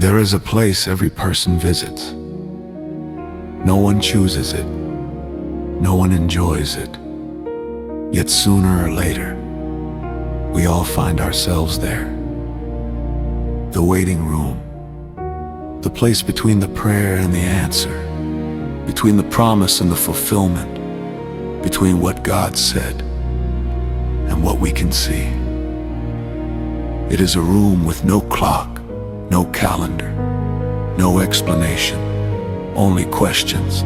There is a place every person visits. No one chooses it. No one enjoys it. Yet sooner or later, we all find ourselves there. The waiting room. The place between the prayer and the answer. Between the promise and the fulfillment. Between what God said and what we can see. It is a room with no clock, no calendar, no explanation, only questions.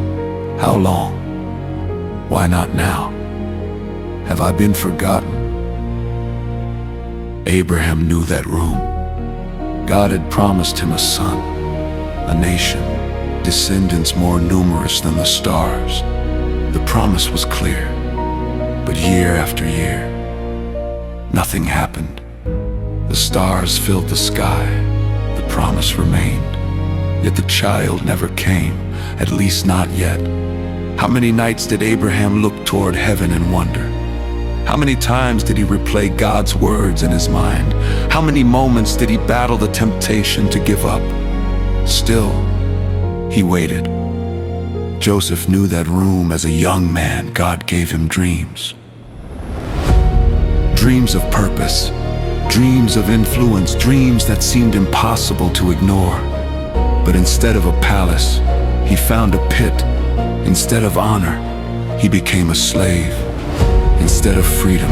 How long? Why not now? Have I been forgotten? Abraham knew that room. God had promised him a son, a nation, descendants more numerous than the stars. The promise was clear, but year after year, nothing happened. The stars filled the sky, the promise remained, yet the child never came, at least not yet. How many nights did Abraham look toward heaven and wonder? How many times did he replay God's words in his mind? How many moments did he battle the temptation to give up? Still, he waited. Joseph knew that room. As a young man, God gave him dreams. Dreams of purpose, dreams of influence, dreams that seemed impossible to ignore. But instead of a palace, he found a pit. Instead of honor, he became a slave. Instead of freedom,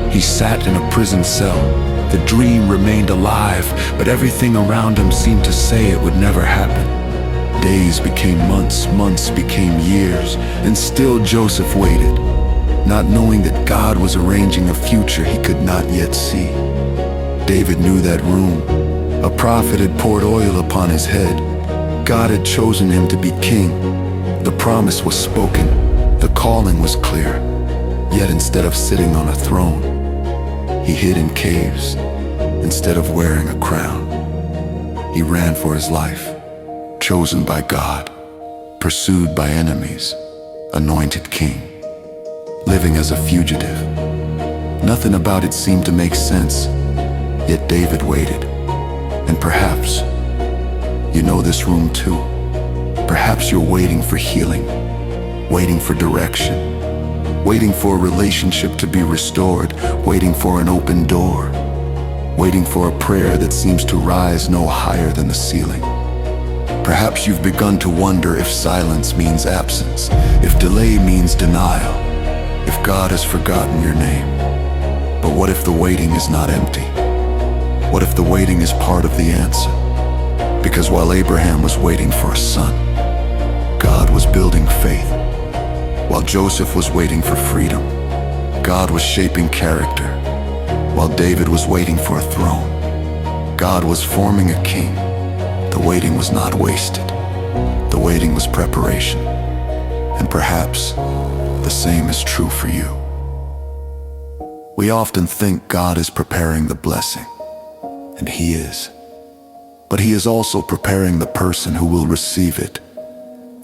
he sat in a prison cell. The dream remained alive, but everything around him seemed to say it would never happen. Days became months, months became years, and still Joseph waited, not knowing that God was arranging a future he could not yet see. David knew that room. A prophet had poured oil upon his head. God had chosen him to be king. The promise was spoken. The calling was clear. Yet instead of sitting on a throne, he hid in caves. Instead of wearing a crown, he ran for his life. Chosen by God, pursued by enemies, anointed king, living as a fugitive. Nothing about it seemed to make sense, yet David waited. And perhaps you know this room too. Perhaps you're waiting for healing, waiting for direction, waiting for a relationship to be restored, waiting for an open door, waiting for a prayer that seems to rise no higher than the ceiling. Perhaps you've begun to wonder if silence means absence, if delay means denial, if God has forgotten your name. But what if the waiting is not empty? What if the waiting is part of the answer? Because while Abraham was waiting for a son, God was building faith. While Joseph was waiting for freedom, God was shaping character. While David was waiting for a throne, God was forming a king. The waiting was not wasted. The waiting was preparation. And perhaps the same is true for you. We often think God is preparing the blessing, and He is. But He is also preparing the person who will receive it.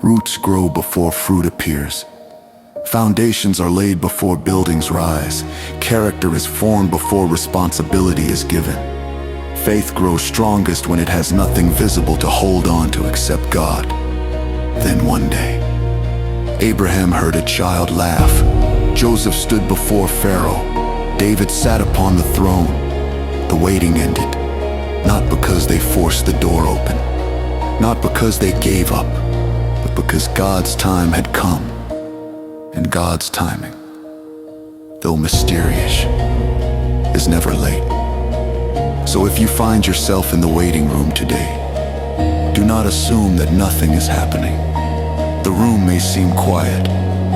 Roots grow before fruit appears. Foundations are laid before buildings rise. Character is formed before responsibility is given. Faith grows strongest when it has nothing visible to hold on to except God. Then one day, Abraham heard a child laugh. Joseph stood before Pharaoh. David sat upon the throne. The waiting ended, not because they forced the door open, not because they gave up, but because God's time had come. And God's timing, though mysterious, is never late. So if you find yourself in the waiting room today, do not assume that nothing is happening. The room may seem quiet,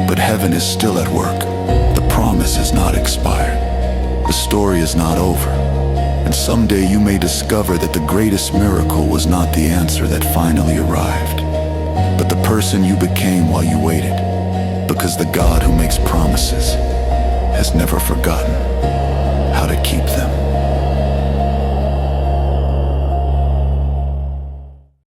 but heaven is still at work. The promise is not expired. The story is not over. And someday you may discover that the greatest miracle was not the answer that finally arrived, but the person you became while you waited. Because the God who makes promises has never forgotten how to keep them.